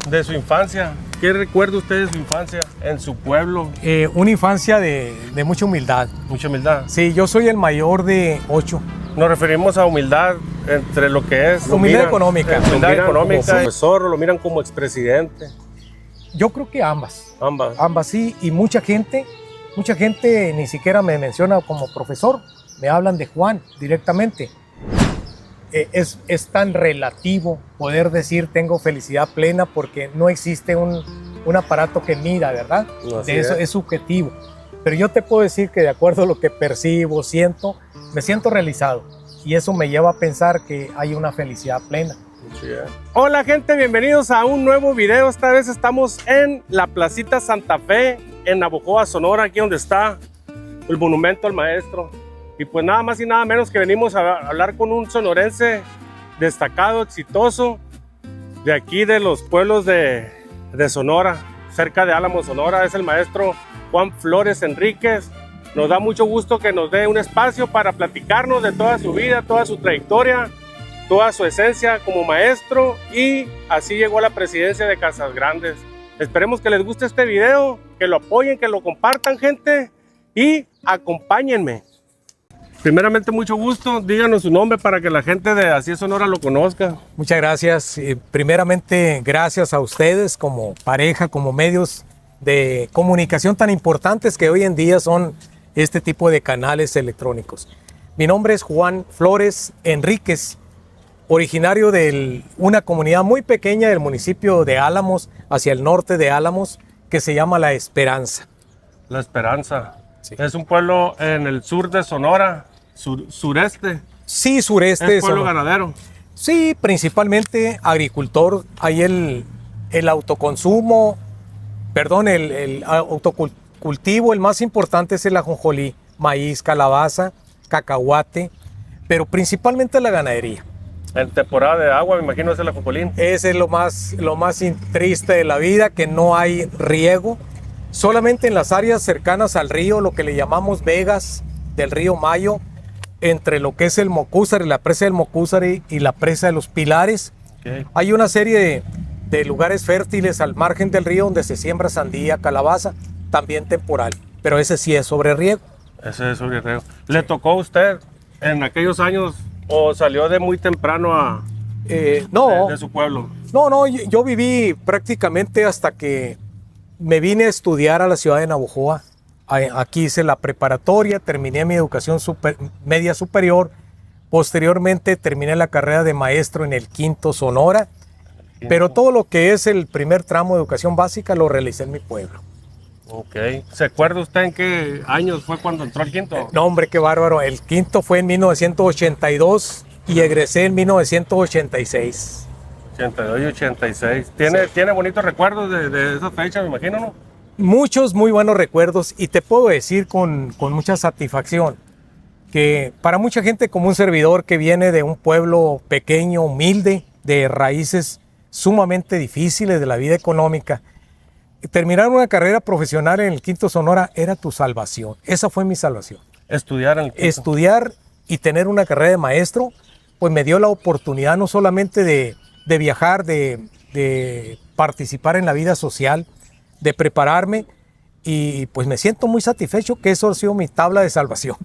de su infancia. ¿Qué recuerda usted de su infancia en su pueblo? Una infancia de mucha humildad. Mucha humildad. Sí, yo soy el mayor de 8. Nos referimos a humildad entre lo que es... Humildad económica. Humildad económica. Como Profesor, lo miran como expresidente. Yo creo que ambas. Ambas. Ambas sí, y mucha gente ni siquiera me menciona como profesor. Me hablan de Juan directamente. Es tan relativo poder decir tengo felicidad plena porque no existe un aparato que mida, ¿verdad? Así Eso es subjetivo. Pero yo te puedo decir que de acuerdo a lo que percibo, siento, me siento realizado. Y eso me lleva a pensar que hay una felicidad plena. Hola gente, bienvenidos a un nuevo video. Esta vez estamos en la Placita Santa Fe, en Navojoa, Sonora, aquí donde está el monumento al maestro. Y pues nada más y nada menos que venimos a hablar con un sonorense destacado, exitoso, de aquí de los pueblos de Sonora, cerca de Álamos, Sonora. Es el maestro Juan Flores Enríquez. Nos da mucho gusto que nos dé un espacio para platicarnos de toda su vida, toda su trayectoria, toda su esencia como maestro, y así llegó a la presidencia de Casas Grandes. Esperemos que les guste este video, que lo apoyen, que lo compartan, gente, y acompáñenme. Primeramente, mucho gusto. Díganos su nombre para que la gente de Así es Sonora lo conozca. Muchas gracias. Primeramente, gracias a ustedes como pareja, como medios de comunicación tan importantes que hoy en día son este tipo de canales electrónicos. Mi nombre es Juan Flores Enríquez, originario de una comunidad muy pequeña del municipio de Álamos, hacia el norte de Álamos, que se llama La Esperanza. La Esperanza. Sí. Es un pueblo en el sur de Sonora, sureste. Sí, sureste. Es pueblo ganadero. Sí, principalmente agricultor. Hay el autoconsumo, perdón, el autocultivo, el más importante es el ajonjolí, maíz, calabaza, cacahuate, pero principalmente la ganadería. En temporada de agua, me imagino, es el ajonjolín. Ese es lo más triste de la vida, que no hay riego. Solamente en las áreas cercanas al río, lo que le llamamos vegas del río Mayo, entre lo que es el Mocúzari, la presa del Mocúzari y la presa de los Pilares, hay una serie de lugares fértiles al margen del río donde se siembra sandía, calabaza, también temporal, pero ese sí es sobre riego. Ese es sobre riego. ¿Le tocó a usted en aquellos años o salió de muy temprano No, de su pueblo? No, yo viví prácticamente hasta que me vine a estudiar a la ciudad de Navojoa. Aquí hice la preparatoria, terminé mi educación media superior. Posteriormente terminé la carrera de maestro en el Quinto Sonora. Pero todo lo que es el primer tramo de educación básica lo realicé en mi pueblo. Ok. ¿Se acuerda usted en qué años fue cuando entró al Quinto? No, hombre, qué bárbaro. El Quinto fue en 1982 y egresé en 1986. 82 y 86. ¿Tiene bonitos recuerdos de esa fecha, me imagino, no? Muchos muy buenos recuerdos, y te puedo decir con mucha satisfacción que para mucha gente como un servidor que viene de un pueblo pequeño, humilde, de raíces sumamente difíciles de la vida económica, terminar una carrera profesional en el Quinto Sonora era tu salvación. Esa fue mi salvación. Estudiar en el Quinto. Estudiar y tener una carrera de maestro, pues me dio la oportunidad no solamente de viajar, de participar en la vida social, de prepararme, y pues me siento muy satisfecho que eso ha sido mi tabla de salvación.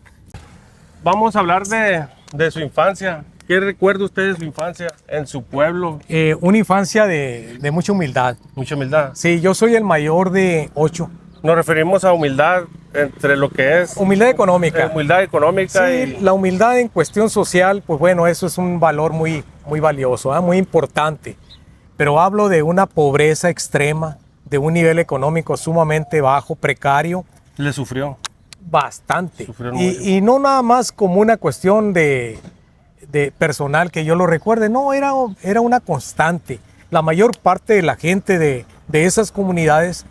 Vamos a hablar de su infancia. ¿Qué recuerda usted de su infancia en su pueblo? Una infancia de mucha humildad. Mucha humildad. Sí, yo soy el mayor de 8. Nos referimos a humildad entre lo que es... Humildad económica. Humildad económica. Sí, la humildad en cuestión social, pues bueno, eso es un valor muy valioso, muy importante. Pero hablo de una pobreza extrema, de un nivel económico sumamente bajo, precario. ¿Le sufrió? Bastante. Y no nada más como una cuestión de personal que yo lo recuerde, no, era una constante. La mayor parte de la gente de esas comunidades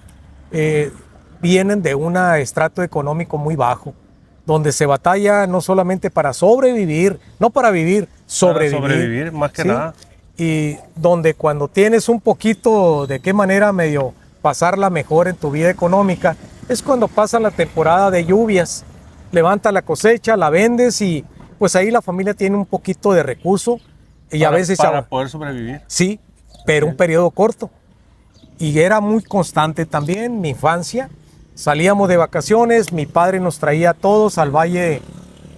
vienen de un estrato económico muy bajo, donde se batalla no solamente para sobrevivir, no para vivir, sobrevivir. Para sobrevivir, más que nada. Y donde cuando tienes un poquito de qué manera medio pasarla mejor en tu vida económica, es cuando pasa la temporada de lluvias, levanta la cosecha, la vendes y pues ahí la familia tiene un poquito de recurso y a veces... Para poder sobrevivir. Sí, pero un periodo corto. y era muy constante también mi infancia. Salíamos de vacaciones, mi padre nos traía a todos al valle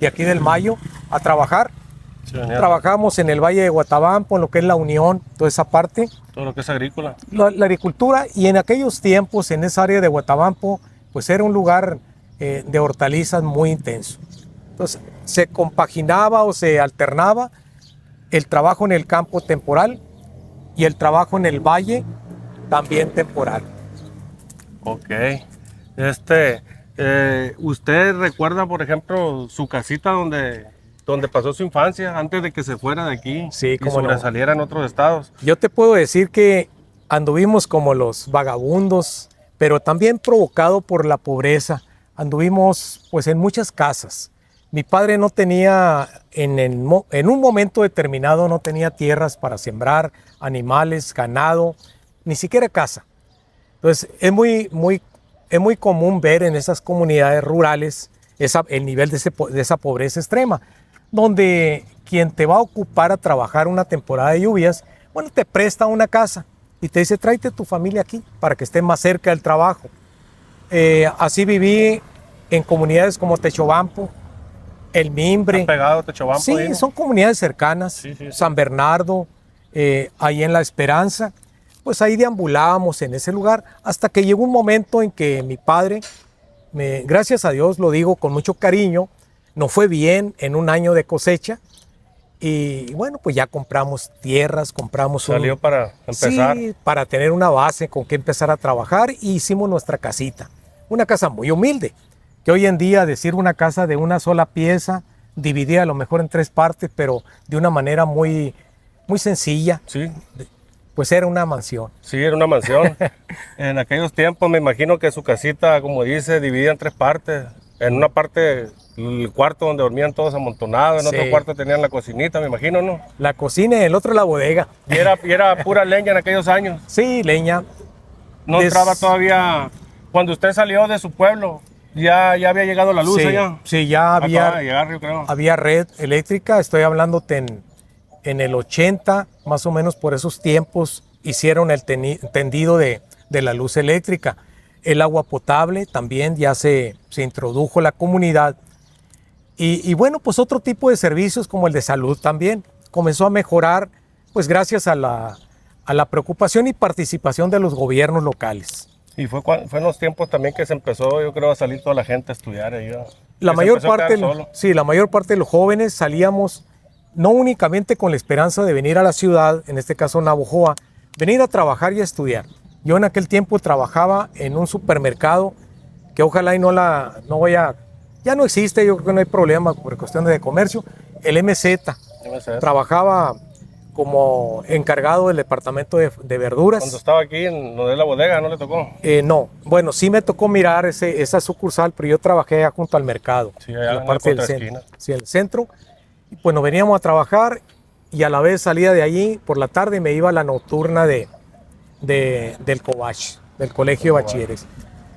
de aquí del Mayo a trabajar. Sí, Trabajamos en el valle de Guatabampo, en lo que es La Unión, toda esa parte. todo lo que es agrícola. La agricultura, y en aquellos tiempos, en esa área de Guatabampo, pues era un lugar de hortalizas muy intenso. Entonces, se compaginaba o se alternaba el trabajo en el campo temporal y el trabajo en el valle también temporal. Ok. ¿Usted recuerda, por ejemplo, su casita donde pasó su infancia antes de que se fuera de aquí Sí, y cómo no. sobresaliera en otros estados? Yo te puedo decir que anduvimos como los vagabundos, pero también provocado por la pobreza. Anduvimos pues en muchas casas. Mi padre no tenía, en un momento determinado no tenía tierras para sembrar, animales, ganado, ni siquiera casa. Entonces es muy común ver en esas comunidades rurales el nivel de esa pobreza extrema, donde quien te va a ocupar a trabajar una temporada de lluvias, bueno, te presta una casa y te dice, tráete tu familia aquí para que esté más cerca del trabajo. Así viví en comunidades como Techobampo, El Mimbre. ¿Está pegado Techobampo? Sí, ahí, ¿no? son comunidades cercanas. Sí, sí, sí. San Bernardo, ahí en La Esperanza. Pues ahí deambulábamos en ese lugar hasta que llegó un momento en que mi padre, gracias a Dios, lo digo con mucho cariño, nos fue bien en un año de cosecha y bueno, pues ya compramos tierras, compramos Salió para empezar. Sí, para tener una base con que empezar a trabajar, y hicimos nuestra casita. Una casa muy humilde, que hoy en día decir una casa de una sola pieza, dividida a lo mejor en 3 partes, pero de una manera muy sencilla, Sí, pues era una mansión. sí, era una mansión. En aquellos tiempos me imagino que su casita, como dice, dividida en 3 partes. En una parte el cuarto donde dormían todos amontonados, en Sí. otro cuarto tenían la cocinita, me imagino, ¿no? La cocina y el otro la bodega. Y era pura leña en aquellos años. Sí, leña. No entraba todavía. Cuando usted salió de su pueblo, ya había llegado la luz Sí, allá. sí, ya Acababa de llegar, yo creo. había red eléctrica. Estoy hablándote en el 80, más o menos por esos tiempos, hicieron el tendido de la luz eléctrica. El agua potable también ya se introdujo en la comunidad. Y bueno, pues otro tipo de servicios como el de salud también comenzó a mejorar, pues gracias a la preocupación y participación de los gobiernos locales. Y fue en los tiempos también que se empezó, yo creo, a salir toda la gente a estudiar ahí, ¿no? La Que se mayor empezó a parte, quedar solo. sí, la mayor parte de los jóvenes salíamos no únicamente con la esperanza de venir a la ciudad, en este caso Navojoa, venir a trabajar y a estudiar. Yo en aquel tiempo trabajaba en un supermercado que ojalá y ya no existe, yo creo que no hay problema por cuestiones de comercio, el MZ. Trabajaba como encargado del departamento de verduras. Cuando estaba aquí, en donde es la bodega, ¿no le tocó? No, bueno, sí me tocó mirar esa sucursal, pero yo trabajé junto al mercado, Sí, allá en la en parte la del contraesquina. centro. Sí, el centro. Y pues nos veníamos a trabajar y a la vez salía de allí por la tarde y me iba a la nocturna del COBACH, del Colegio de Bachilleres.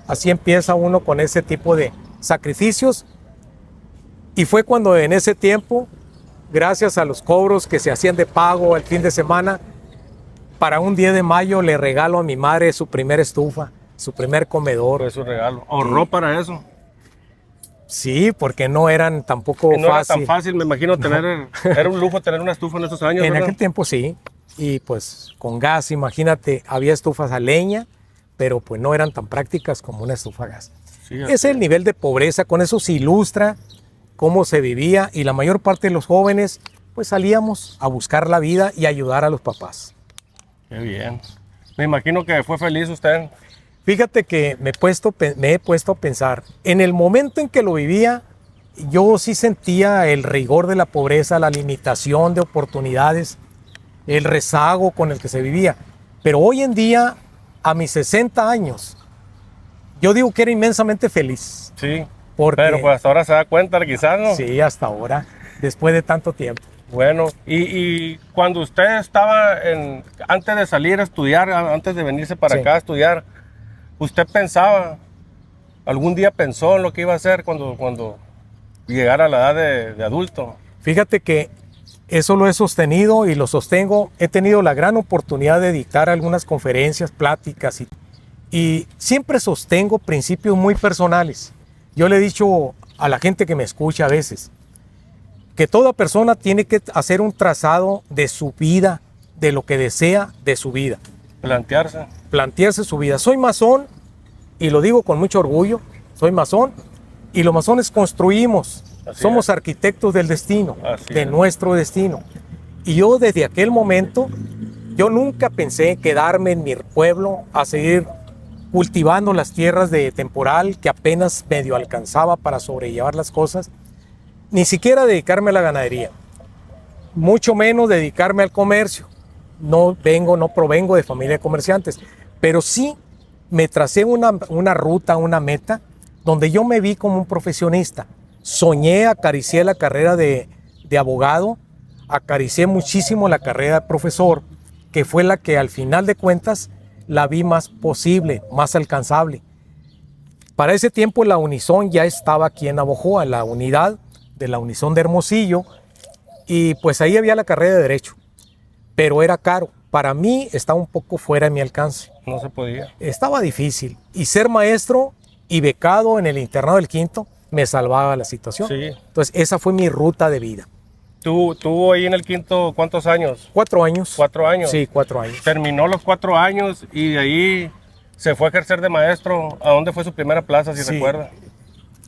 Así empieza uno con ese tipo de sacrificios, y fue cuando en ese tiempo, gracias a los cobros que se hacían de pago el fin de semana, para un 10 de mayo le regalo a mi madre su primera estufa, su primer comedor. Fue su regalo. ¿Ahorró para eso? Sí, porque no eran tampoco Y no era fácil. tan fácil, me imagino, era un lujo tener una estufa en esos años, En ¿verdad? aquel tiempo sí, y pues con gas, imagínate, había estufas a leña, pero pues no eran tan prácticas como una estufa a gas. Sí, Ese es el nivel de pobreza, con eso se ilustra cómo se vivía, y la mayor parte de los jóvenes pues salíamos a buscar la vida y ayudar a los papás. Qué bien. Me imagino que fue feliz usted. Fíjate que me he puesto a pensar, en el momento en que lo vivía, yo sí sentía el rigor de la pobreza, la limitación de oportunidades, el rezago con el que se vivía. Pero hoy en día, a mis 60 años, yo digo que era inmensamente feliz. Sí. Porque, Pero pues hasta ahora se da cuenta, quizás, ¿no? sí, hasta ahora, después de tanto tiempo. Bueno, y cuando usted estaba antes de salir a estudiar, antes de venirse para Sí. acá a estudiar, ¿usted pensaba, algún día pensó en lo que iba a hacer cuando llegara a la edad de adulto? Fíjate que Eso lo he sostenido y lo sostengo. He tenido la gran oportunidad de dictar algunas conferencias, pláticas y siempre sostengo principios muy personales. Yo le he dicho a la gente que me escucha a veces que toda persona tiene que hacer un trazado de su vida, de lo que desea de su vida. Plantearse su vida. Soy masón y lo digo con mucho orgullo. Soy masón y los masones construimos. Somos arquitectos del destino, de nuestro destino. Y yo desde aquel momento, yo nunca pensé quedarme en mi pueblo a seguir cultivando las tierras de temporal que apenas medio alcanzaba para sobrellevar las cosas, ni siquiera dedicarme a la ganadería, mucho menos dedicarme al comercio. No provengo de familia de comerciantes, pero sí me tracé una ruta, una meta, donde yo me vi como un profesionista. Soñé, acaricié la carrera de abogado, acaricié muchísimo la carrera de profesor, que fue la que al final de cuentas la vi más posible, más alcanzable. Para ese tiempo la Unison ya estaba aquí en Navojoa, la unidad de la Unison de Hermosillo, y pues ahí había la carrera de Derecho, pero era caro. Para mí estaba un poco fuera de mi alcance. No se podía. Estaba difícil, y ser maestro y becado en el internado del Quinto me salvaba la situación. Sí. Entonces esa fue mi ruta de vida. ¿Tú ahí en el Quinto cuántos años? 4 años. 4 años. Sí, 4 años. Terminó los 4 años y de ahí se fue a ejercer de maestro. ¿A dónde fue su primera plaza, si recuerda?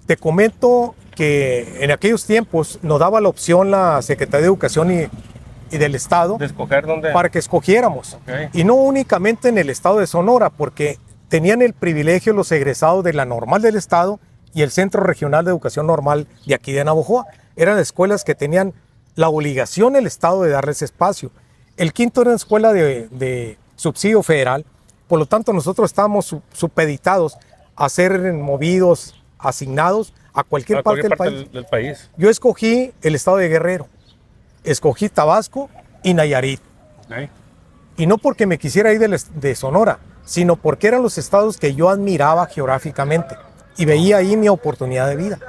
Te comento que en aquellos tiempos nos daba la opción la Secretaría de Educación y del Estado. ¿De escoger dónde? Para que escogiéramos. Okay. Y no únicamente en el Estado de Sonora, porque tenían el privilegio los egresados de la Normal del Estado y el Centro Regional de Educación Normal de aquí de Navojoa. Eran escuelas que tenían la obligación el Estado de darles espacio. El Quinto era una escuela de subsidio federal, por lo tanto nosotros estábamos supeditados a ser movidos, asignados a cualquier parte del país. Yo escogí el estado de Guerrero, escogí Tabasco y Nayarit. Okay. Y no porque me quisiera ir de Sonora, sino porque eran los estados que yo admiraba geográficamente y veía ahí mi oportunidad de vida.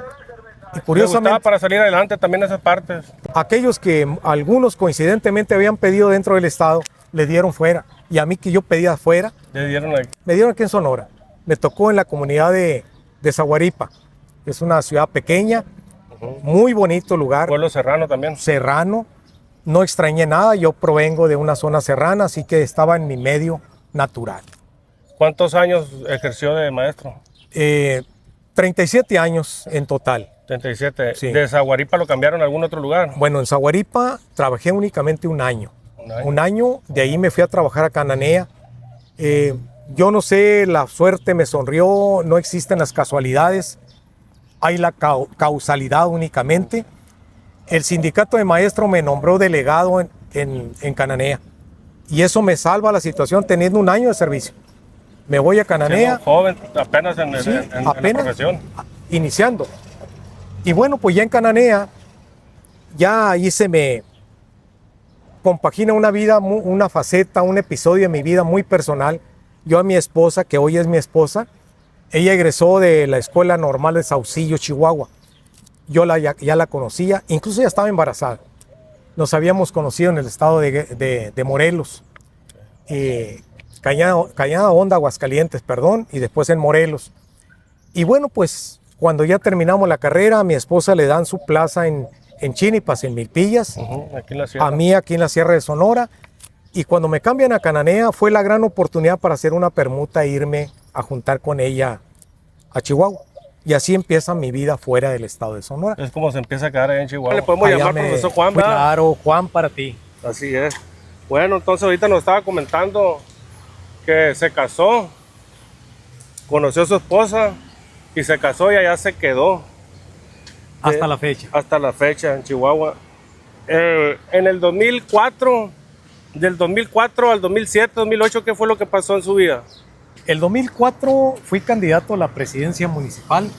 Y curiosamente, ¿me gustaba para salir adelante también esas partes? Aquellos que algunos coincidentemente habían pedido dentro del estado, le dieron fuera. Y a mí que yo pedía afuera, me dieron aquí en Sonora. Me tocó en la comunidad de Zaguaripa. Es una ciudad pequeña, muy bonito lugar. Pueblo serrano también. Serrano. No extrañé nada, yo provengo de una zona serrana, así que estaba en mi medio natural. ¿Cuántos años ejerció de maestro? 37 años en total. 37. Sí. ¿De Zaguaripa lo cambiaron a algún otro lugar? Bueno, en Zaguaripa trabajé únicamente un año. Un año, de ahí me fui a trabajar a Cananea. Yo no sé, la suerte me sonrió, no existen las casualidades, hay la causalidad únicamente. El sindicato de maestros me nombró delegado en Cananea y eso me salva la situación teniendo un año de servicio. Me voy a Cananea. Siendo joven, apenas en la profesión. Iniciando. Y bueno, pues ya en Cananea, ya ahí se me compagina una vida, una faceta, un episodio de mi vida muy personal. Yo a mi esposa, que hoy es mi esposa, ella egresó de la Escuela Normal de Saucillo, Chihuahua. Yo ya la conocía, incluso ya estaba embarazada. Nos habíamos conocido en el estado de Morelos, Cañada Honda, Aguascalientes, perdón, y después en Morelos. Y bueno, pues cuando ya terminamos la carrera, a mi esposa le dan su plaza en Chinipas, en Milpillas, aquí en la sierra. A mí aquí en la Sierra de Sonora. Y cuando me cambian a Cananea fue la gran oportunidad para hacer una permuta e irme a juntar con ella a Chihuahua. Y así empieza mi vida fuera del estado de Sonora. Es como se empieza a quedar ahí en Chihuahua. Le podemos llamar profesor Juan, ¿verdad? Claro, Juan para ti. Así es. Bueno, entonces ahorita nos estaba comentando que se casó, conoció a su esposa y se casó y allá se quedó. Hasta la fecha. Hasta la fecha en Chihuahua. En el 2004, del 2004 al 2007, 2008, ¿qué fue lo que pasó en su vida? El 2004 fui candidato a la presidencia municipal.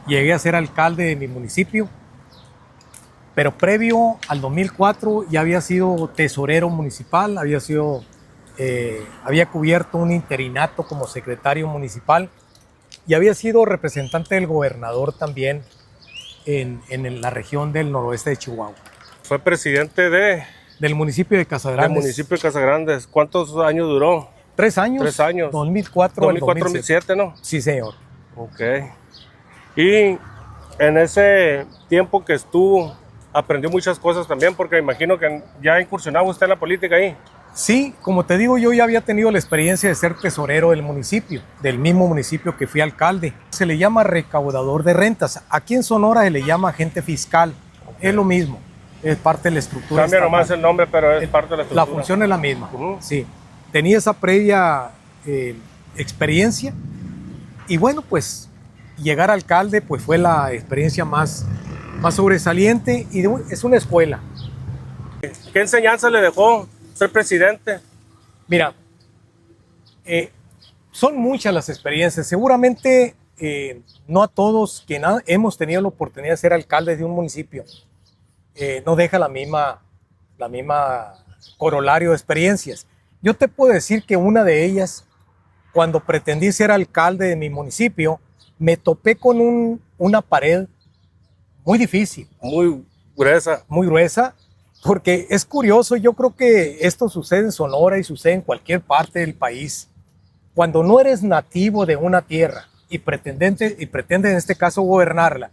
Llegué a ser alcalde de mi municipio. Pero previo al 2004 ya había sido tesorero municipal, había cubierto un interinato como secretario municipal y había sido representante del gobernador también en la región del noroeste de Chihuahua. Fue presidente del municipio de del Casagrandes. municipio de Casagrandes. ¿Cuántos años duró? 3 años. 3 años. 2004 al 2004-2007, ¿no? Sí, señor. Ok. Y en ese tiempo que estuvo, aprendió muchas cosas también, porque imagino que ya incursionaba usted en la política ahí. Sí, como te digo, yo ya había tenido la experiencia de ser tesorero del municipio, del mismo municipio que fui alcalde. Se le llama recaudador de rentas. Aquí en Sonora se le llama agente fiscal. Es lo mismo, es parte de la estructura. Cambia nomás el nombre, pero es parte de la estructura. La función es la misma, Ujú. sí. Tenía esa previa experiencia y bueno, pues llegar a alcalde pues fue la experiencia más sobresaliente y es una escuela. ¿Qué enseñanza le dejó ser presidente? Mira, son muchas las experiencias. Seguramente no a todos que hemos tenido la oportunidad de ser alcaldes de un municipio no deja la misma corolario de experiencias. Yo te puedo decir que una de ellas, cuando pretendí ser alcalde de mi municipio, me topé con una pared muy difícil. Muy gruesa. Muy gruesa, porque es curioso, yo creo que esto sucede en Sonora y sucede en cualquier parte del país. Cuando no eres nativo de una tierra y pretendes en este caso gobernarla,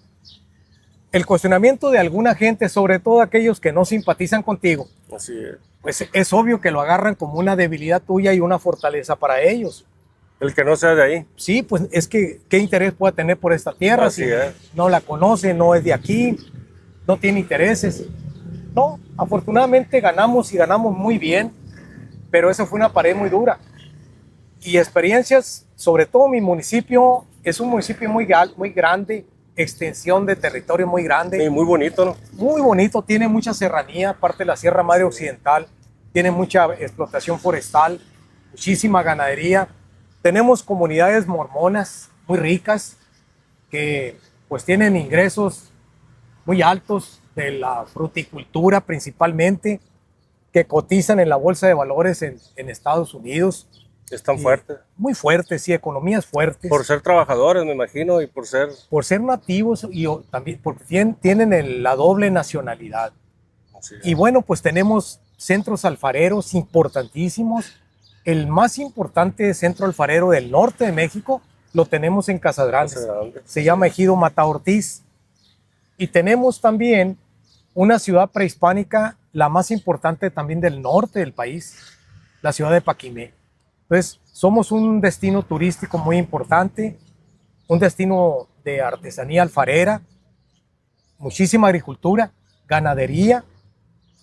el cuestionamiento de alguna gente, sobre todo aquellos que no simpatizan contigo, Así es. pues es obvio que lo agarran como una debilidad tuya y una fortaleza para ellos. El que no sea de ahí. Sí, pues es que ¿qué interés puede tener por esta tierra Así si es. no la conoce, no es de aquí, no tiene intereses? No, afortunadamente ganamos y ganamos muy bien, pero esa fue una pared muy dura. Y experiencias, sobre todo mi municipio, es un municipio muy grande, extensión de territorio muy grande. Y muy bonito, ¿no? Muy bonito, tiene mucha serranía, aparte de la Sierra Madre Occidental, tiene mucha explotación forestal, muchísima ganadería. Tenemos comunidades mormonas muy ricas que pues tienen ingresos muy altos de la fruticultura principalmente, que cotizan en la bolsa de valores en Estados Unidos. Están fuertes. Muy fuertes, sí, economías fuertes. Por ser trabajadores, me imagino, y por ser... Por ser nativos y también porque tienen la doble nacionalidad. Así es. Y bueno, pues tenemos centros alfareros importantísimos. El más importante centro alfarero del norte de México lo tenemos en Casagrandes. Casagrandes. Se llama Ejido Mata Ortiz. Y tenemos también una ciudad prehispánica, la más importante también del norte del país, la ciudad de Paquimé. Entonces, somos un destino turístico muy importante, un destino de artesanía alfarera, muchísima agricultura, ganadería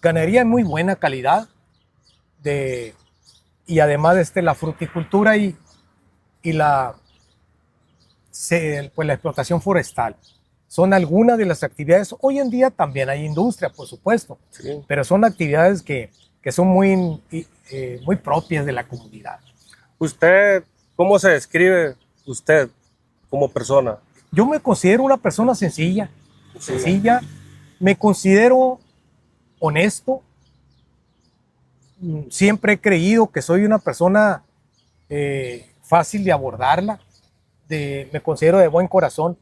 de muy buena calidad, y además la fruticultura y la explotación forestal. Son algunas de las actividades. Hoy en día también hay industria, por supuesto, Sí. pero son actividades que son muy propias de la comunidad. ¿Usted, cómo se describe usted como persona? Yo me considero una persona sencilla, me considero honesto. Siempre he creído que soy una persona fácil de abordarla, me considero de buen corazón.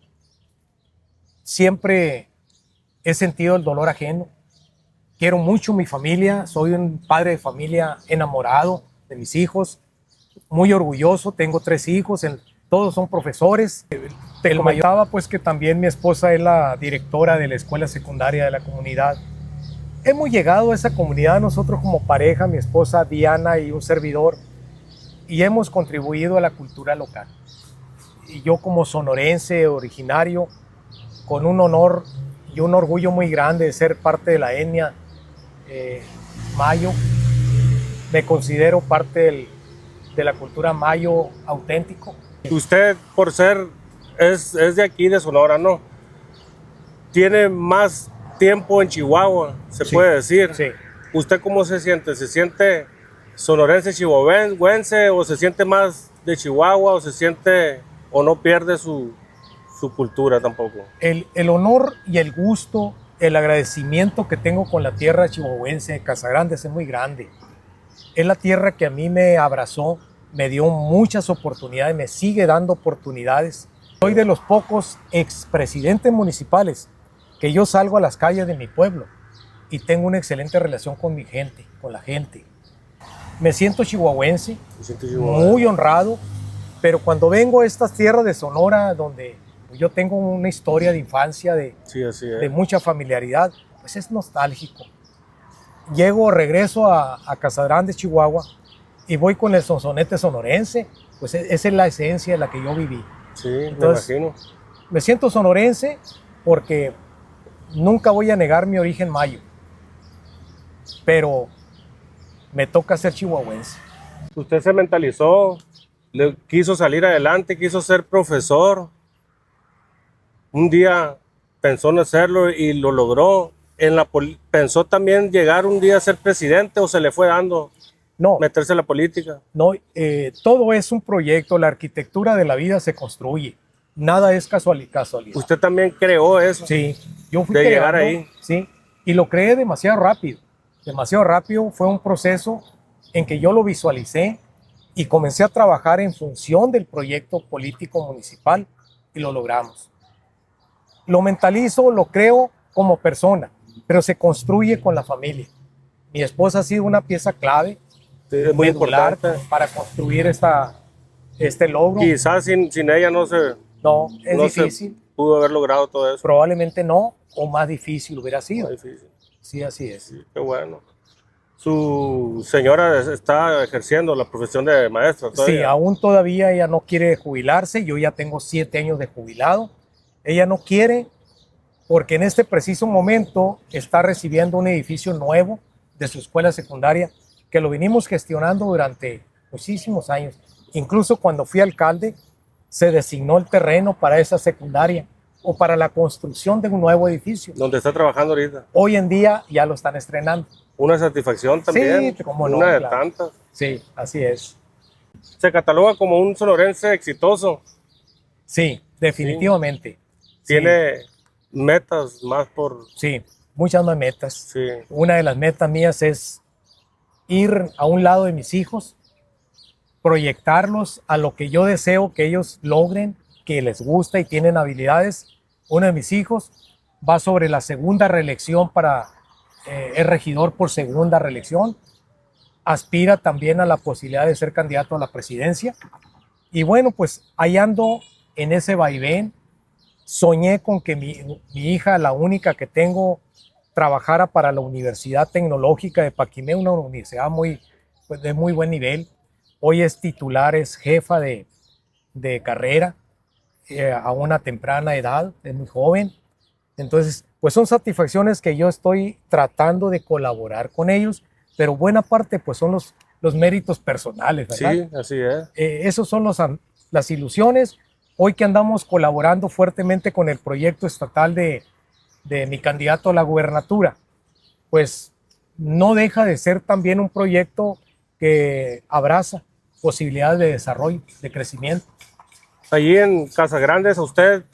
Siempre he sentido el dolor ajeno. Quiero mucho mi familia, soy un padre de familia enamorado de mis hijos, muy orgulloso, tengo 3 hijos, todos son profesores. Te comentaba pues que también mi esposa es la directora de la escuela secundaria de la comunidad. Hemos llegado a esa comunidad nosotros como pareja, mi esposa Diana y un servidor, y hemos contribuido a la cultura local. Y yo como sonorense originario, con un honor y un orgullo muy grande de ser parte de la etnia mayo, me considero parte de la cultura mayo auténtico. Usted, por ser, es de aquí, de Sonora, ¿no? Tiene más tiempo en Chihuahua, se Sí, puede decir. sí. ¿Usted cómo se siente? ¿Se siente sonorense, chihuahuense, o se siente más de Chihuahua, o se siente, o no pierde su cultura tampoco? El honor y el gusto, el agradecimiento que tengo con la tierra chihuahuense de Casagrandes es muy grande. Es la tierra que a mí me abrazó, me dio muchas oportunidades, me sigue dando oportunidades. Soy de los pocos expresidentes municipales que yo salgo a las calles de mi pueblo y tengo una excelente relación con mi gente, con la gente. Me siento chihuahuense, muy honrado, pero cuando vengo a estas tierras de Sonora, donde yo tengo una historia de infancia, Sí, así es. de mucha familiaridad, pues es nostálgico. Regreso a Casa Grande, Chihuahua, y voy con el sonsonete sonorense, pues esa es la esencia de la que yo viví. Sí, Entonces, me imagino. Me siento sonorense porque nunca voy a negar mi origen mayo, pero me toca ser chihuahuense. Usted se mentalizó, quiso salir adelante, quiso ser profesor. Un día pensó en hacerlo y lo logró. ¿Pensó también llegar un día a ser presidente o se le fue dando No, meterse en la política? no, todo es un proyecto, la arquitectura de la vida se construye, nada es casualidad. ¿Usted también creó eso? Sí, yo fui de llegar creando, ahí. sí, y lo creé demasiado rápido. Demasiado rápido, fue un proceso en que yo lo visualicé y comencé a trabajar en función del proyecto político municipal y lo logramos. Lo mentalizo, lo creo como persona, pero se construye con la familia. Mi esposa ha sido una pieza clave, Sí, es muy medular, importante. para construir este logro. Quizás sin ella no se Difícil, pudo haber logrado todo eso. probablemente no, o más difícil hubiera sido. Muy difícil. Sí, así es. Sí, qué bueno. Su señora está ejerciendo la profesión de maestra todavía. Sí, aún todavía ella no quiere jubilarse. Yo ya tengo 7 años de jubilado. Ella no quiere porque en este preciso momento está recibiendo un edificio nuevo de su escuela secundaria que lo venimos gestionando durante muchísimos años. Incluso cuando fui alcalde se designó el terreno para esa secundaria o para la construcción de un nuevo edificio. Donde está trabajando ahorita. Hoy en día ya lo están estrenando. Una satisfacción también. Sí, cómo no, una de claro. tantas. Sí, así es. Se cataloga como un sonorense exitoso. Sí, definitivamente. Tiene metas más por... Sí, muchas más metas. Sí. Una de las metas mías es ir a un lado de mis hijos, proyectarlos a lo que yo deseo que ellos logren, que les gusta y tienen habilidades. Uno de mis hijos va sobre la segunda reelección es regidor por segunda reelección. Aspira también a la posibilidad de ser candidato a la presidencia. Y bueno, pues ahí ando en ese vaivén. Soñé con que mi hija, la única que tengo, trabajara para la Universidad Tecnológica de Paquimé, una universidad de muy buen nivel. Hoy es titular, es jefa de carrera a una temprana edad, es muy joven. Entonces, pues son satisfacciones que yo estoy tratando de colaborar con ellos, pero buena parte pues son los méritos personales, ¿verdad? Sí, así es. Esos son las ilusiones. Hoy que andamos colaborando fuertemente con el proyecto estatal de mi candidato a la gubernatura, pues no deja de ser también un proyecto que abraza posibilidades de desarrollo, de crecimiento. Allí en Casa Grandes, ¿a usted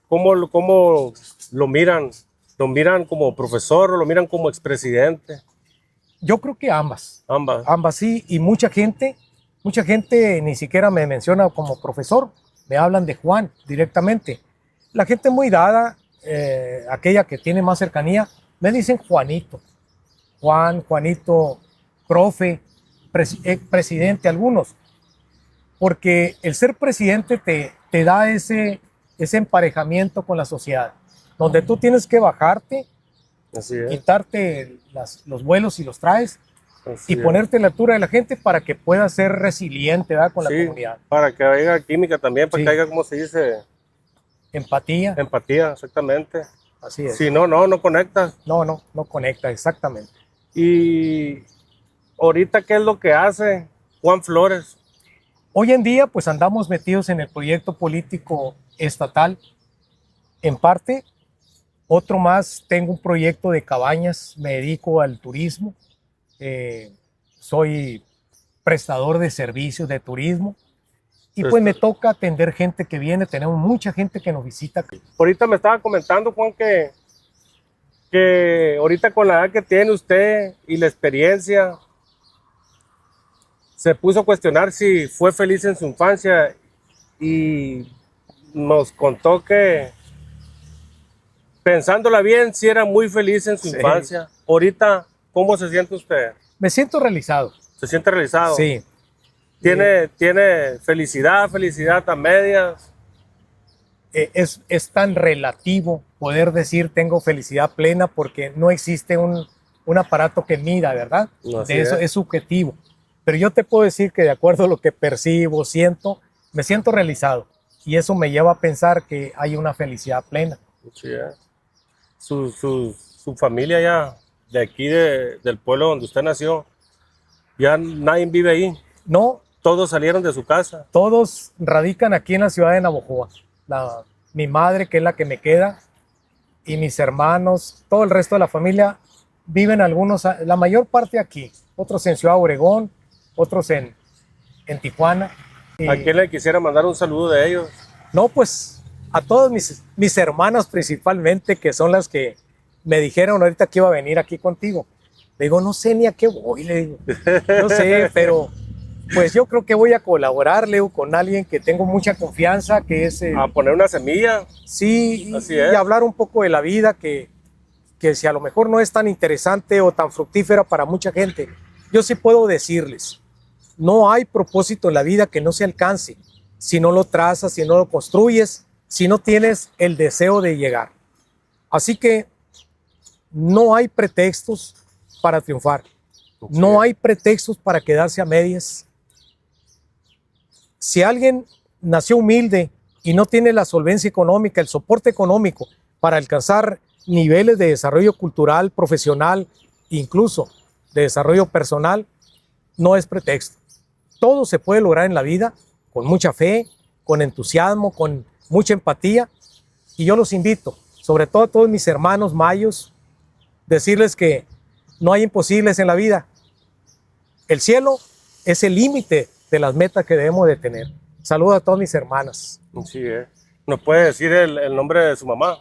cómo lo miran? ¿Lo miran como profesor o lo miran como expresidente? Yo creo que ambas. Ambas. Ambas sí, y mucha gente ni siquiera me menciona como profesor, me hablan de Juan directamente. La gente muy dada, aquella que tiene más cercanía, me dicen Juanito. Juanito, profe, presidente, algunos. Porque el ser presidente te da ese emparejamiento con la sociedad, donde tú tienes que bajarte, Así es. quitarte los vuelos y los traes, Así y es. ponerte a la altura de la gente para que puedas ser resiliente, ¿verdad? Con la Sí, comunidad. para que haya química también, para Sí. que haya, ¿cómo se dice? Empatía, Empatía, exactamente. así es. Si no conectas. No conecta, exactamente. Y ahorita, ¿qué es lo que hace Juan Flores? Hoy en día, pues andamos metidos en el proyecto político estatal. En parte, otro más, tengo un proyecto de cabañas, me dedico al turismo. Soy prestador de servicios de turismo. Y pues me toca atender gente que viene, tenemos mucha gente que nos visita. Ahorita me estaba comentando, Juan, que ahorita con la edad que tiene usted y la experiencia, se puso a cuestionar si fue feliz en su infancia y nos contó que Pensándola bien, sí era muy feliz en su Sí. infancia. Ahorita, ¿cómo se siente usted? Me siento realizado. ¿Se siente realizado? Sí. ¿Tiene felicidad a medias? Es tan relativo poder decir tengo felicidad plena porque no existe un aparato que mida, ¿verdad? No, así De eso es. es subjetivo. Pero yo te puedo decir que de acuerdo a lo que percibo, siento, me siento realizado. Y eso me lleva a pensar que hay una felicidad plena. Sí, su familia ya, de aquí, del pueblo donde usted nació, ya nadie vive ahí. No, Todos salieron de su casa. todos radican aquí en la ciudad de Navojoa. Mi madre, que es la que me queda, y mis hermanos, todo el resto de la familia, viven algunos, la mayor parte aquí, otros en Ciudad Obregón, otros en Tijuana. Y, ¿A quién le quisiera mandar un saludo de ellos? no, pues a todas mis hermanas principalmente, que son las que me dijeron ahorita que iba a venir aquí contigo. Le digo, no sé ni a qué voy, le digo. No sé, pero pues yo creo que voy a colaborar, Leo, con alguien que tengo mucha confianza, que es... A poner una semilla. sí, Así y es. hablar un poco de la vida, que si a lo mejor no es tan interesante o tan fructífera para mucha gente, yo sí puedo decirles, no hay propósito en la vida que no se alcance si no lo trazas, si no lo construyes, si no tienes el deseo de llegar. Así que no hay pretextos para triunfar. No hay pretextos para quedarse a medias. Si alguien nació humilde y no tiene la solvencia económica, el soporte económico para alcanzar niveles de desarrollo cultural, profesional, incluso de desarrollo personal, no es pretexto. Todo se puede lograr en la vida con mucha fe, con entusiasmo, con mucha empatía. Y yo los invito, sobre todo a todos mis hermanos mayos, decirles que no hay imposibles en la vida. El cielo es el límite de las metas que debemos de tener. Saludos a todas mis hermanas. Sí, ¿nos puede decir el nombre de su mamá?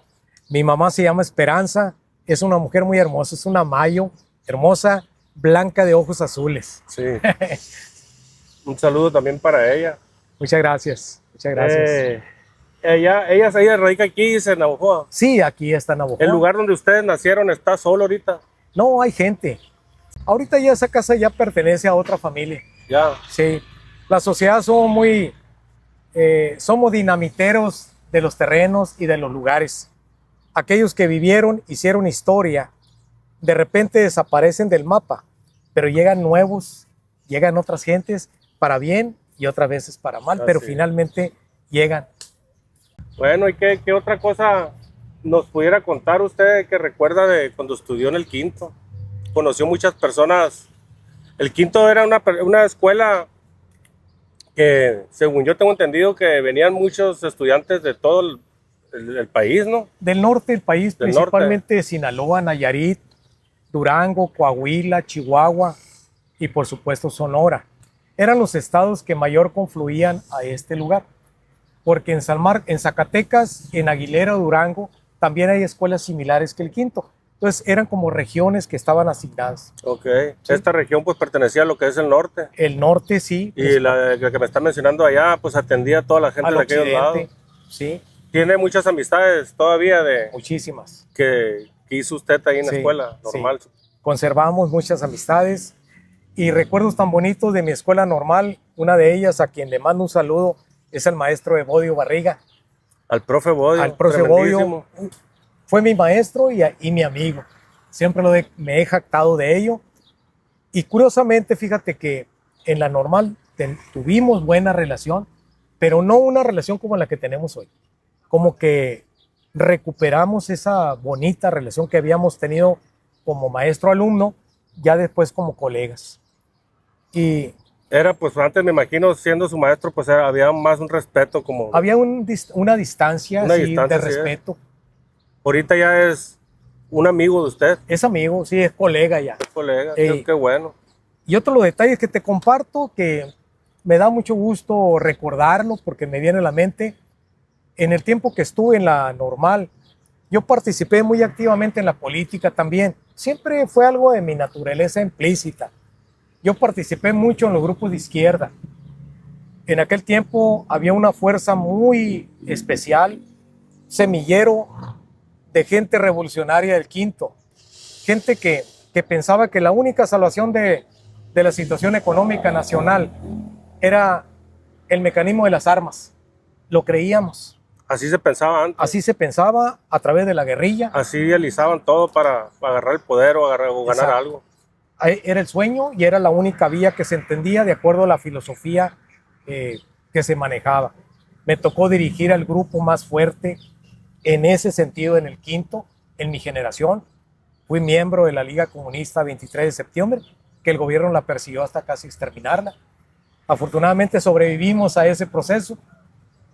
Mi mamá se llama Esperanza, es una mujer muy hermosa, es una mayo hermosa, blanca de ojos azules. Sí. Un saludo también para ella. Muchas gracias, muchas gracias. Ella radica aquí, dice, en Navojoa. Sí, aquí está Navojoa. ¿El lugar donde ustedes nacieron está solo ahorita? No, hay gente. Ahorita ya esa casa ya pertenece a otra familia. Ya. Sí, la sociedad somos dinamiteros de los terrenos y de los lugares. Aquellos que vivieron, hicieron historia, de repente desaparecen del mapa, pero llegan nuevos, llegan otras gentes para bien y otras veces para mal, pero Así. finalmente llegan. Bueno, ¿y qué otra cosa nos pudiera contar usted que recuerda de cuando estudió en el Quinto? Conoció muchas personas. El Quinto era una escuela que, según yo tengo entendido, que venían muchos estudiantes de todo el país, ¿no? Del norte del país, Del principalmente Sinaloa, Nayarit, Durango, Coahuila, Chihuahua y por supuesto Sonora. Eran los estados que mayor confluían a este lugar, porque en Zacatecas, en Aguilera, Durango, también hay escuelas similares que el Quinto. Entonces eran como regiones que estaban asignadas. Ok. Sí. Esta región pues pertenecía a lo que es el norte. El norte sí. Y la que me está mencionando allá pues atendía a toda la gente al de aquellos lados. occidente, sí, Tiene muchas amistades todavía muchísimas. que hizo usted ahí en la Sí, escuela sí. normal. Conservamos muchas amistades y recuerdos tan bonitos de mi escuela normal. Una de ellas, a quien le mando un saludo, es el maestro Evodio Barriga. Al profe Bodio. Al profe tremendísimo. Bodio fue mi maestro y mi amigo. Siempre me he jactado de ello. Y curiosamente, fíjate que en la normal tuvimos buena relación, pero no una relación como la que tenemos hoy. Como que recuperamos esa bonita relación que habíamos tenido como maestro-alumno, ya después como colegas. Y Era pues antes me imagino siendo su maestro pues había más un respeto como... había una distancia, Una sí, distancia, de sí, respeto. Ahorita ya es un amigo de usted, Es amigo, sí, es colega ya. colega. Ey. Qué bueno. Y otro de los detalles que te comparto, que me da mucho gusto recordarlo porque me viene a la mente, en el tiempo que estuve en la normal, yo participé muy activamente en la política también. Siempre fue algo de mi naturaleza implícita. Yo participé mucho en los grupos de izquierda. En aquel tiempo había una fuerza muy especial, semillero de gente revolucionaria del Quinto, gente que pensaba que la única salvación de la situación económica nacional era el mecanismo de las armas. Lo creíamos. Así se pensaba antes. Así se pensaba a través de la guerrilla. Así idealizaban todo para agarrar el poder o ganar Exacto. algo. Era el sueño y era la única vía que se entendía de acuerdo a la filosofía que se manejaba. Me tocó dirigir al grupo más fuerte en ese sentido en el Quinto, en mi generación. Fui miembro de la Liga Comunista 23 de septiembre, que el gobierno la persiguió hasta casi exterminarla. Afortunadamente sobrevivimos a ese proceso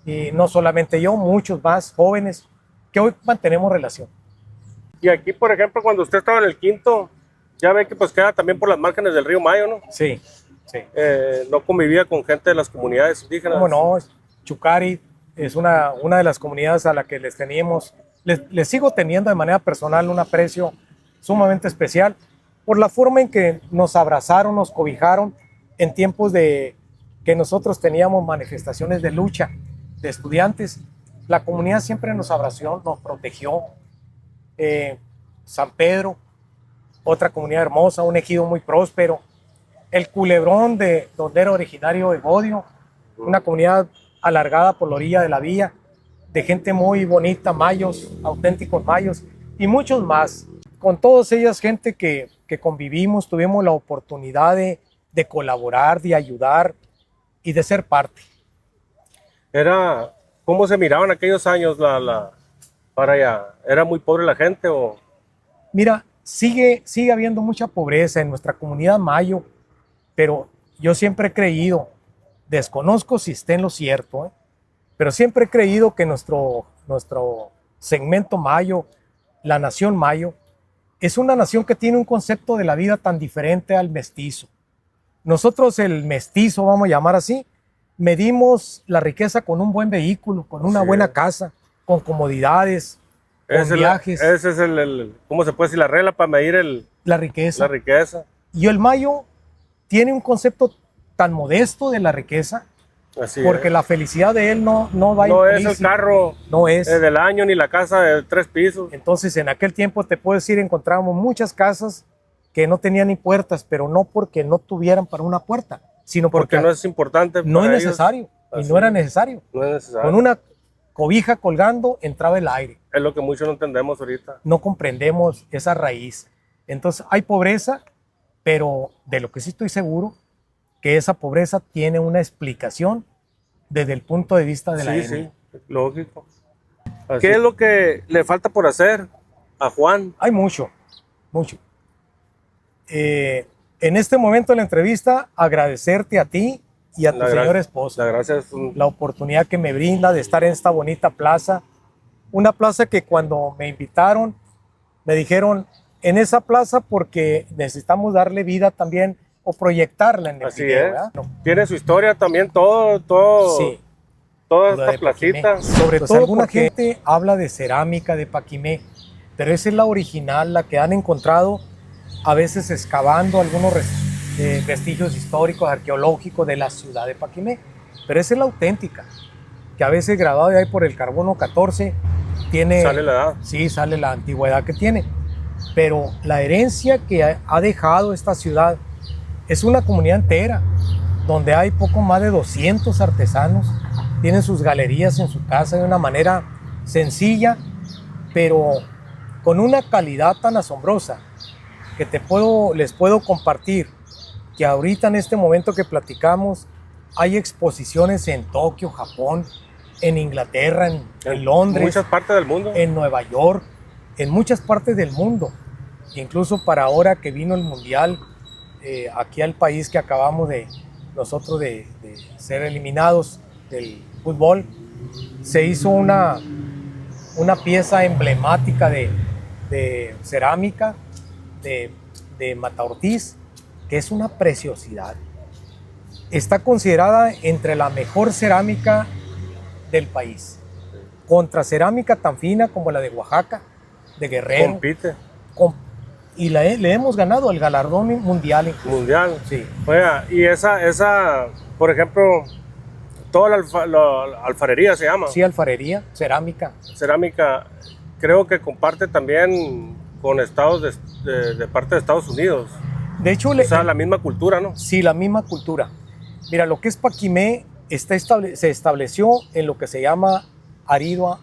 y no solamente yo, muchos más jóvenes que hoy mantenemos relación. Y aquí, por ejemplo, cuando usted estaba en el Quinto, ya ve que pues queda también por las márgenes del río Mayo, ¿no? Sí, sí. No convivía con gente de las comunidades indígenas. ¿Cómo no? Chucari es una de las comunidades a la que les sigo teniendo de manera personal un aprecio sumamente especial por la forma en que nos abrazaron, nos cobijaron en tiempos de que nosotros teníamos manifestaciones de lucha de estudiantes. La comunidad siempre nos abrazó, nos protegió. San Pedro, otra comunidad hermosa, un ejido muy próspero. El Culebrón, de donde era originario Evodio, una comunidad alargada por la orilla de la vía, de gente muy bonita, mayos, auténticos mayos, y muchos más. Con todas ellas, gente que convivimos, tuvimos la oportunidad de colaborar, de ayudar y de ser parte. ¿Cómo se miraban aquellos años para allá? ¿Era muy pobre la gente o...? Mira, sigue habiendo mucha pobreza en nuestra comunidad mayo, pero yo siempre he creído, desconozco si esté en lo cierto, pero siempre he creído que nuestro segmento mayo, la nación mayo, es una nación que tiene un concepto de la vida tan diferente al mestizo. Nosotros, el mestizo, vamos a llamar así, medimos la riqueza con un buen vehículo, con una buena casa, con comodidades, con viajes. Ese es ¿cómo se puede decir? La regla para medir la riqueza. La riqueza. Y el mayo tiene un concepto tan modesto de la riqueza, así porque es. la felicidad de él no va No implícita. es el carro no es del año ni la casa de 3 pisos. Entonces, en aquel tiempo, te puedo decir, encontrábamos muchas casas que no tenían ni puertas, pero no porque no tuvieran para una puerta, sino porque no es importante. No es para necesario, ellos. y no era necesario. No es necesario. Con una cobija colgando entraba el aire. Es lo que muchos no entendemos ahorita. No comprendemos esa raíz. Entonces, hay pobreza, pero de lo que sí estoy seguro, que esa pobreza tiene una explicación desde el punto de vista de la etnia. Sí, lógico. ¿Qué es lo que le falta por hacer a Juan? Hay mucho. En este momento de la entrevista, agradecerte a ti y a tu señora esposa la oportunidad que me brinda de estar en esta bonita plaza. Una plaza que cuando me invitaron, me dijeron, en esa plaza porque necesitamos darle vida también o proyectarla en el Así video, es. ¿verdad? Tiene su historia también, todo. Sí. Toda Lo esta de placita. Paquimé. Sobre todo alguna gente habla de cerámica de Paquimé, pero esa es la original, la que han encontrado a veces excavando algunos vestigios históricos, arqueológicos de la ciudad de Paquimé, pero esa es la auténtica, que a veces grabado de ahí por el carbono 14 tiene... Sale la edad. Sí, sale la antigüedad que tiene, pero la herencia que ha dejado esta ciudad es una comunidad entera, donde hay poco más de 200 artesanos, tienen sus galerías en su casa de una manera sencilla, pero con una calidad tan asombrosa que les puedo compartir que ahorita en este momento que platicamos hay exposiciones en Tokio, Japón, en Inglaterra, en Londres, muchas partes del mundo, en Nueva York, en muchas partes del mundo. Incluso para ahora que vino el Mundial, aquí al país que acabamos nosotros de ser eliminados del fútbol, se hizo una pieza emblemática de cerámica de Mata Ortiz, que es una preciosidad. Está considerada entre la mejor cerámica del país, contra cerámica tan fina como la de Oaxaca, de Guerrero. Compite. Y le hemos ganado el galardón mundial. Incluso. Mundial. Sí. Oiga, y esa, por ejemplo, toda la alfarería se llama. Sí, alfarería, cerámica. Cerámica. creo que comparte también con estados de parte de Estados Unidos. De hecho, O sea, la misma cultura, ¿no? sí, la misma cultura. Mira, lo que es Paquimé se estableció en lo que se llama Arida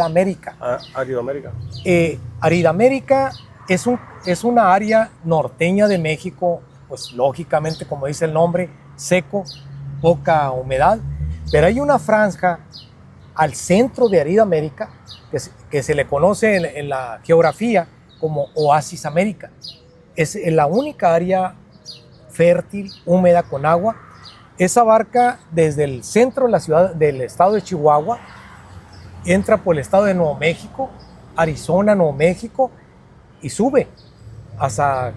América. Aridoamérica. Arida América es una área norteña de México, pues lógicamente, como dice el nombre, seco, poca humedad, pero hay una franja al centro de Arida América que se le conoce en la geografía como Oasis América. Es la única área fértil, húmeda, con agua. Esa abarca desde el centro de la ciudad del estado de Chihuahua, entra por el estado de Nuevo México, Arizona, Nuevo México, y sube hasta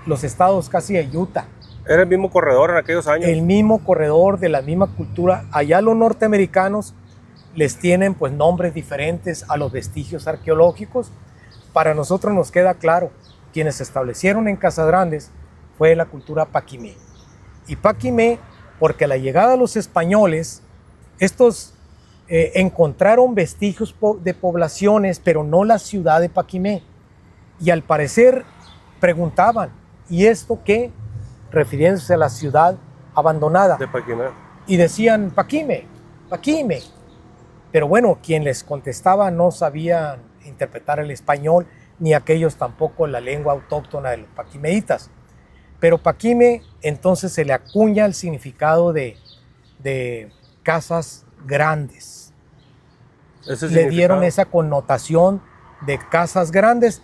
los estados casi de Utah. Era el mismo corredor en aquellos años. El mismo corredor de la misma cultura. Allá los norteamericanos les tienen pues nombres diferentes a los vestigios arqueológicos. Para nosotros nos queda claro, quienes se establecieron en Casagrandes fue la cultura Paquimé. Y Paquimé, porque a la llegada de los españoles, estos encontraron vestigios de poblaciones, pero no la ciudad de Paquimé. Y al parecer preguntaban, ¿y esto qué? Refiriéndose a la ciudad abandonada. De Paquimé. Y decían, Paquimé, Paquimé. Pero bueno, quien les contestaba no sabía interpretar el español, ni aquellos tampoco la lengua autóctona de los paquimeitas. Pero Paquimé, entonces se le acuña el significado de casas grandes. Le dieron esa connotación de casas grandes,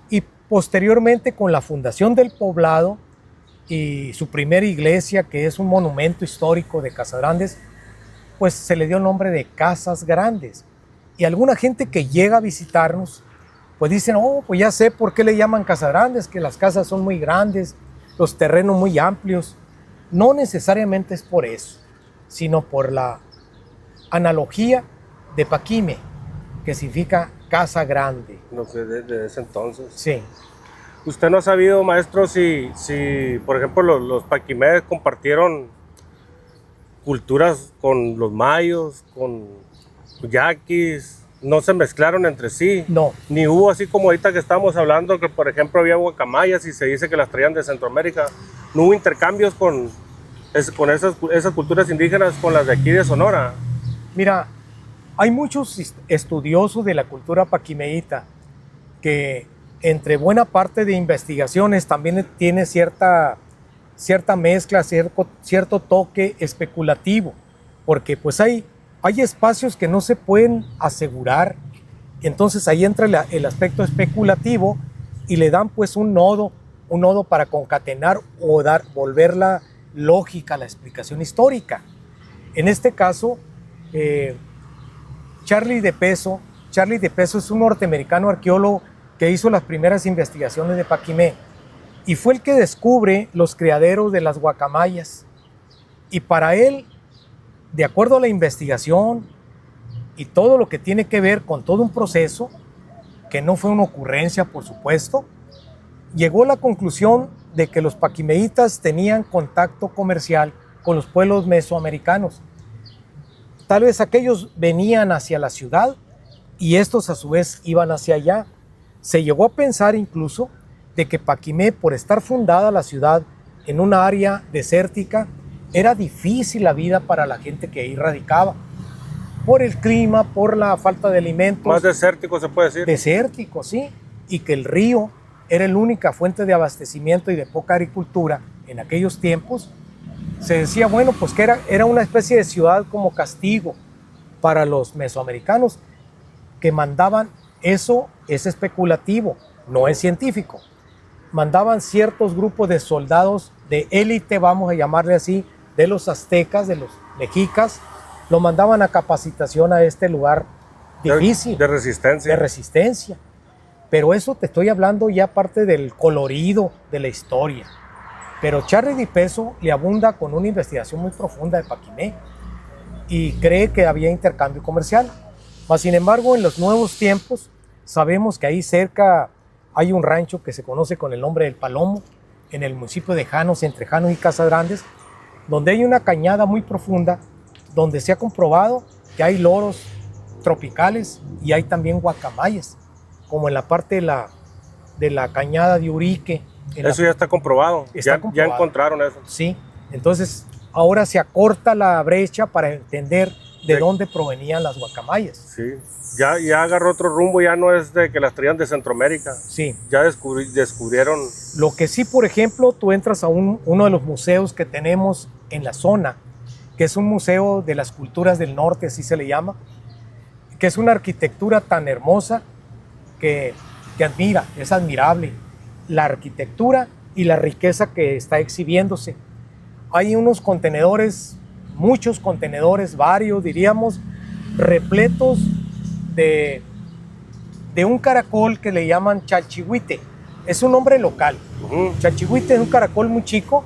y posteriormente con la fundación del poblado y su primera iglesia, que es un monumento histórico de Casagrandes, pues se le dio el nombre de Casas Grandes. Y alguna gente que llega a visitarnos, pues dicen, oh, pues ya sé por qué le llaman Casagrandes, que las casas son muy grandes, los terrenos muy amplios. No necesariamente es por eso, sino por la analogía de Paquimé, que significa casa grande. No sé, desde ese entonces. Sí. ¿Usted no ha sabido, maestro, si por ejemplo, los paquimés compartieron culturas con los mayos, con yaquis? ¿No se mezclaron entre sí? No. Ni hubo así como ahorita que estamos hablando, que por ejemplo había guacamayas y se dice que las traían de Centroamérica. ¿No hubo intercambios con esas culturas indígenas con las de aquí de Sonora? Mira, hay muchos estudiosos de la cultura paquimeíta que entre buena parte de investigaciones también tiene cierta mezcla, cierto toque especulativo, porque pues hay espacios que no se pueden asegurar. Entonces ahí entra el aspecto especulativo y le dan pues un nodo para concatenar o volverla lógica a la explicación histórica. En este caso, Charlie de Peso es un norteamericano arqueólogo que hizo las primeras investigaciones de Paquimé y fue el que descubre los criaderos de las guacamayas. Y para él, de acuerdo a la investigación y todo lo que tiene que ver con todo un proceso, que no fue una ocurrencia, por supuesto, llegó a la conclusión de que los paquimeitas tenían contacto comercial con los pueblos mesoamericanos. Tal vez aquellos venían hacia la ciudad y estos a su vez iban hacia allá. Se llegó a pensar incluso de que Paquimé, por estar fundada la ciudad en una área desértica, era difícil la vida para la gente que ahí radicaba, por el clima, por la falta de alimentos. Más desértico se puede decir. Desértico, sí, y que el río era la única fuente de abastecimiento y de poca agricultura en aquellos tiempos. Se decía, bueno, pues que era una especie de ciudad como castigo para los mesoamericanos que mandaban. Eso es especulativo, no es científico. Mandaban ciertos grupos de soldados de élite, vamos a llamarle así, de los aztecas, de los mexicas, lo mandaban a capacitación a este lugar difícil. De resistencia. De resistencia. Pero eso te estoy hablando ya parte del colorido de la historia. Pero Charlie de Peso le abunda con una investigación muy profunda de Paquimé y cree que había intercambio comercial. Mas, sin embargo, en los nuevos tiempos sabemos que ahí cerca hay un rancho que se conoce con el nombre del Palomo, en el municipio de Janos, entre Janos y Casagrandes, donde hay una cañada muy profunda, donde se ha comprobado que hay loros tropicales y hay también guacamayas. como en la parte de la cañada de Urique. Eso ya está comprobado. Está Ya comprobado. encontraron eso. Sí, entonces ahora se acorta la brecha para entender de Sí. dónde provenían las guacamayas. Sí. Ya agarró otro rumbo, ya no es de que las traían de Centroamérica. Sí, Ya descubrieron. lo que sí, por ejemplo, tú entras a uno de los museos que tenemos en la zona, que es un museo de las culturas del norte, así se le llama, que es una arquitectura tan hermosa que admira, es admirable la arquitectura y la riqueza que está exhibiéndose. Hay unos contenedores, muchos contenedores, varios diríamos, repletos de un caracol que le llaman chalchihuite. Es un nombre local. Ujú. Chalchihuite es un caracol muy chico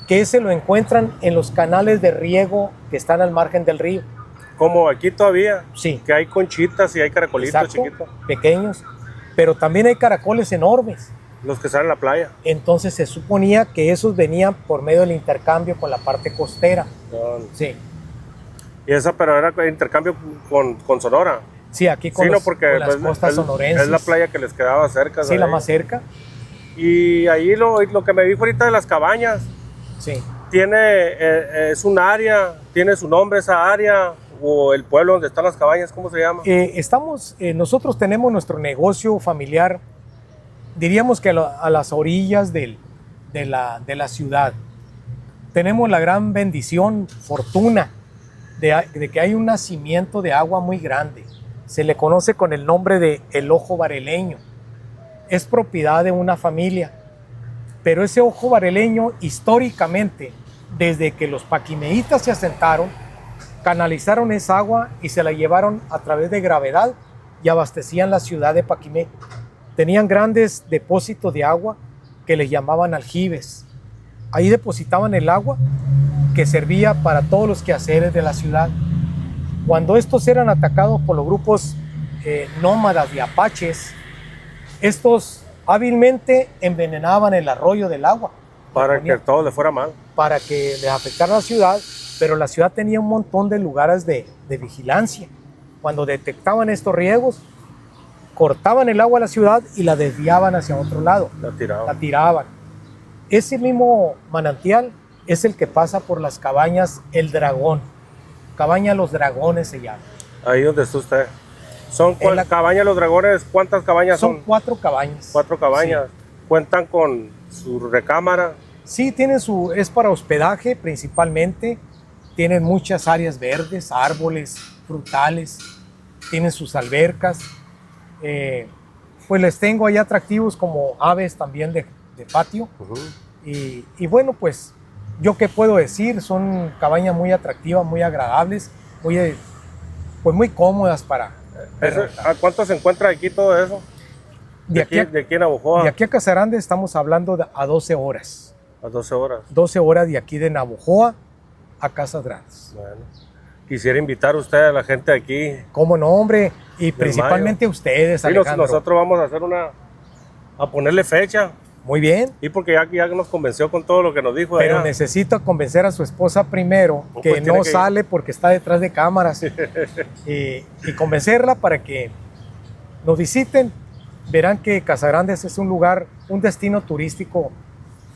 que ese lo encuentran en los canales de riego que están al margen del río. Como aquí todavía, Sí, que hay conchitas y hay caracolitos exacto, chiquitos, pequeños, pero también hay caracoles enormes. los que salen en la playa. Entonces se suponía que esos venían por medio del intercambio con la parte costera. Sí, Y esa, pero era intercambio con Sonora. sí, aquí con, Sí, no, los- porque con las pues, costas sonorenses. es la playa que les quedaba cerca. Sí, de la ahí. más cerca. Y ahí lo que me dijo ahorita de las cabañas, Sí. es un área, tiene su nombre esa área, o el pueblo donde están las cabañas, ¿cómo se llama? Nosotros tenemos nuestro negocio familiar, diríamos que a las orillas de la ciudad. Tenemos la gran bendición, fortuna, de que hay un nacimiento de agua muy grande. Se le conoce con el nombre de el Ojo Bareleño. Es propiedad de una familia, pero ese Ojo Bareleño históricamente, desde que los paquimeitas se asentaron, canalizaron esa agua y se la llevaron a través de gravedad y abastecían la ciudad de Paquimé. Tenían grandes depósitos de agua que les llamaban aljibes. Ahí depositaban el agua que servía para todos los quehaceres de la ciudad. Cuando estos eran atacados por los grupos nómadas de apaches, estos hábilmente envenenaban el arroyo del agua Para que todo le fuera mal. para que les afectara la ciudad, pero la ciudad tenía un montón de lugares de vigilancia. Cuando detectaban estos riegos, cortaban el agua a la ciudad y la desviaban hacia otro lado, La la tiraban. tiraban. Ese mismo manantial es el que pasa por las cabañas El Dragón. Cabaña Los Dragones se llama. Ahí donde está usted. Son En la- cabañas Los Dragones, ¿cuántas cabañas son? Son 4 cabañas. 4 cabañas. Cuentan con su recámara. Sí, es para hospedaje principalmente. Tienen muchas áreas verdes, árboles, frutales. Tienen sus albercas. Pues les tengo ahí atractivos como aves también de patio. Ujú. Y bueno, pues yo qué puedo decir, son cabañas muy atractivas, muy agradables, muy cómodas para ¿A cuánto se encuentra aquí todo eso? de aquí, de aquí en Navojoa. de aquí a Casarande estamos hablando a 12 horas. A 12 horas. 12 horas de aquí de Navojoa a Casas Grandes. Bueno. Quisiera invitar a usted a la gente de aquí. ¿Cómo no, hombre? Y principalmente a ustedes, Sí, Alejandro. nosotros vamos a hacer a ponerle fecha. Muy bien, Y porque ya nos convenció con todo lo que nos dijo pero allá. necesito convencer a su esposa primero, Pues que tiene no que ir. sale porque está detrás de cámaras, y convencerla para que nos visiten. Verán que Casagrandes es un lugar, un destino turístico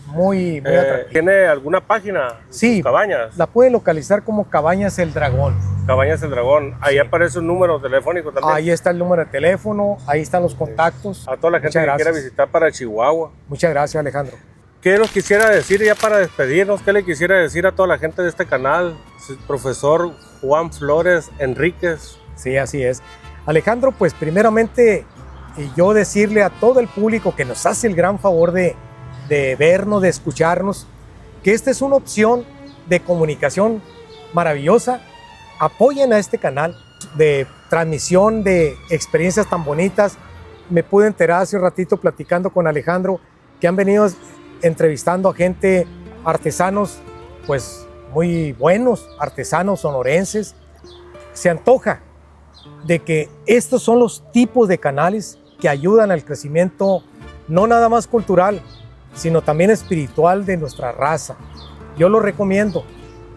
muy atractivo. ¿Tiene alguna página? Sí, Sus cabañas. la puede localizar como Cabañas El Dragón. Cabañas El Dragón. Ahí Sí. aparece un número telefónico también. Ahí está el número de teléfono, ahí están los contactos. A toda la gente Muchas que quiera gracias. visitar para Chihuahua. Muchas gracias, Alejandro. ¿Qué nos quisiera decir ya para despedirnos? ¿Qué le quisiera decir a toda la gente de este canal? Profesor Juan Flores Enríquez. Sí, así es. Alejandro, pues primeramente yo decirle a todo el público que nos hace el gran favor de vernos, de escucharnos, que esta es una opción de comunicación maravillosa. Apoyen a este canal de transmisión de experiencias tan bonitas. Me pude enterar hace un ratito platicando con Alejandro que han venido entrevistando a gente, artesanos, pues muy buenos, artesanos sonorenses. Se antoja de que estos son los tipos de canales que ayudan al crecimiento no nada más cultural, sino también espiritual de nuestra raza. Yo lo recomiendo.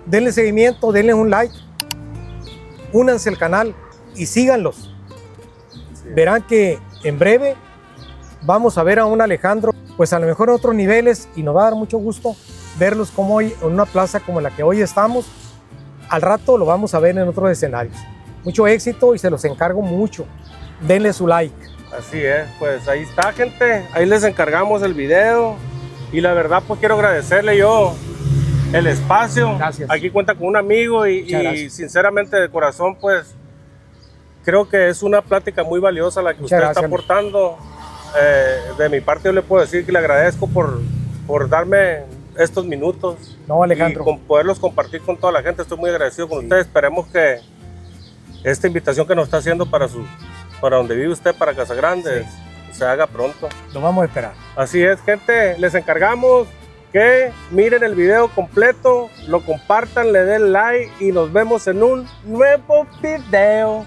Denle seguimiento, denle un like, únanse al canal y síganlos. Sí. Verán que en breve vamos a ver a un Alejandro, pues a lo mejor en otros niveles, y nos va a dar mucho gusto verlos como hoy en una plaza como la que hoy estamos. Al rato lo vamos a ver en otros escenarios. Mucho éxito y se los encargo mucho. Denle su like. Así es, pues ahí está, gente. Ahí les encargamos el video. Y la verdad, pues quiero agradecerle yo el espacio. Gracias. Aquí cuenta con un amigo y sinceramente de corazón, pues creo que es una plática muy valiosa la que Muchas usted gracias, está aportando. De mi parte yo le puedo decir que le agradezco por darme estos minutos. No, Alejandro. Y con poderlos compartir con toda la gente. Estoy muy agradecido con ustedes. Esperemos que esta invitación que nos está haciendo para donde vive usted, para Casa Grande, se haga pronto. Lo vamos a esperar. Así es, gente. Les encargamos que miren el video completo, lo compartan, le den like y nos vemos en un nuevo video.